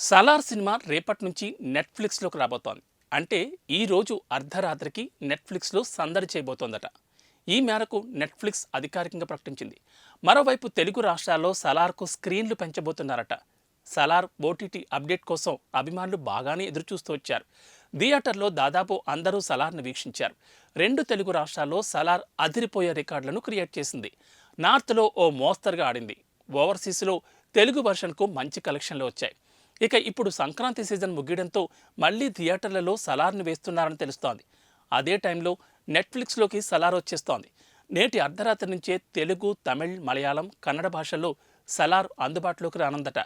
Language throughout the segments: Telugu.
సలార్ సినిమా రేపటి నుంచి నెట్ఫ్లిక్స్లోకి రాబోతోంది. అంటే ఈ రోజు అర్ధరాత్రికి నెట్ఫ్లిక్స్లో సందడి చేయబోతోందట. ఈ మేరకు నెట్ఫ్లిక్స్ అధికారికంగా ప్రకటించింది. మరోవైపు తెలుగు రాష్ట్రాల్లో సలార్కు స్క్రీన్లు పెంచబోతున్నారట. సలార్ ఓటీటీ అప్డేట్ కోసం అభిమానులు బాగానే ఎదురుచూస్తూ వచ్చారు. థియేటర్లో దాదాపు అందరూ సలార్ను వీక్షించారు. రెండు తెలుగు రాష్ట్రాల్లో సలార్ అదిరిపోయే రికార్డులను క్రియేట్ చేసింది. నార్త్లో ఓ మోస్తరుగా ఆడింది. ఓవర్సీస్లో తెలుగు వర్షన్కు మంచి కలెక్షన్లు వచ్చాయి. ఇక ఇప్పుడు సంక్రాంతి సీజన్ ముగియడంతో మళ్లీ థియేటర్లలో సలార్ను వేస్తున్నారని తెలుస్తోంది. అదే టైంలో నెట్ఫ్లిక్స్లోకి సలార్ వచ్చేస్తోంది. నేటి అర్ధరాత్రి నుంచే తెలుగు, తమిళ్, మలయాళం, కన్నడ భాషల్లో సలార్ అందుబాటులోకి రానుందట.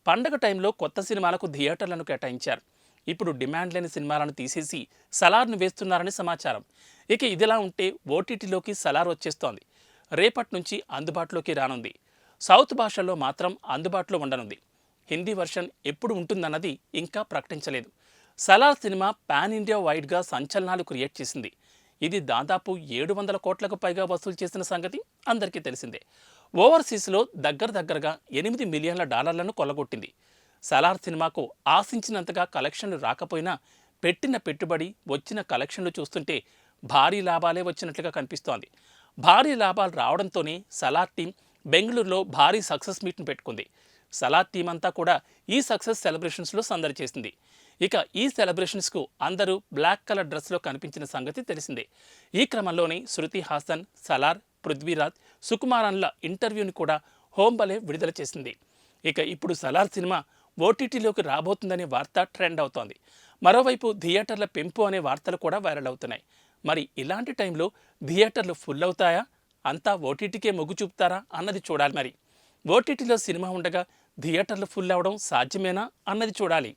పండగ టైంలో కొత్త సినిమాలకు థియేటర్లను కేటాయించారు. ఇప్పుడు డిమాండ్ లేని సినిమాలను తీసేసి సలార్ను వేస్తున్నారని సమాచారం. ఇక ఇదిలా ఉంటే ఓటీటీలోకి సలార్ వచ్చేస్తోంది. రేపటి నుంచి అందుబాటులోకి రానుంది. సౌత్ భాషల్లో మాత్రం అందుబాటులో ఉండనుంది. హిందీ వర్షన్ ఎప్పుడు ఉంటుందన్నది ఇంకా ప్రకటించలేదు. సలార్ సినిమా పాన్ ఇండియా వైడ్గా సంచలనాలు క్రియేట్ చేసింది. ఇది దాదాపు 700 కోట్లకు పైగా వసూలు చేసిన సంగతి అందరికీ తెలిసిందే. ఓవర్సీస్లో దగ్గరగా $8 మిలియన్ల కొల్లగొట్టింది. సలార్ సినిమాకు ఆశించినంతగా కలెక్షన్లు రాకపోయినా పెట్టిన పెట్టుబడి, వచ్చిన కలెక్షన్లు చూస్తుంటే భారీ లాభాలే వచ్చినట్లుగా కనిపిస్తోంది. భారీ లాభాలు రావడంతోనే సలార్ టీం బెంగళూరులో భారీ సక్సెస్ మీట్ను పెట్టుకుంది. సలార్ టీం అంతా కూడా ఈ సక్సెస్ సెలబ్రేషన్స్లో సందడి చేసింది. ఇక ఈ సెలబ్రేషన్స్కు అందరూ బ్లాక్ కలర్ డ్రెస్లో కనిపించిన సంగతి తెలిసిందే. ఈ క్రమంలోనే శృతి హాసన్, సలార్, పృథ్వీరాజ్, సుకుమారన్ల ఇంటర్వ్యూని కూడా హోంబలే విడుదల చేసింది. ఇక ఇప్పుడు సలార్ సినిమా ఓటీటీలోకి రాబోతుందనే వార్త ట్రెండ్ అవుతోంది. మరోవైపు థియేటర్ల పెంపు అనే వార్తలు కూడా వైరల్ అవుతున్నాయి. మరి ఇలాంటి టైంలో థియేటర్లు ఫుల్ అవుతాయా, అంతా ఓటీటీకే మొగ్గు చూపుతారా అన్నది చూడాలి. మరి ఓటీటీలో సినిమా ఉండగా థియేటర్లు ఫుల్ అవ్వడం సాధ్యమేనా అన్నది చూడాలి.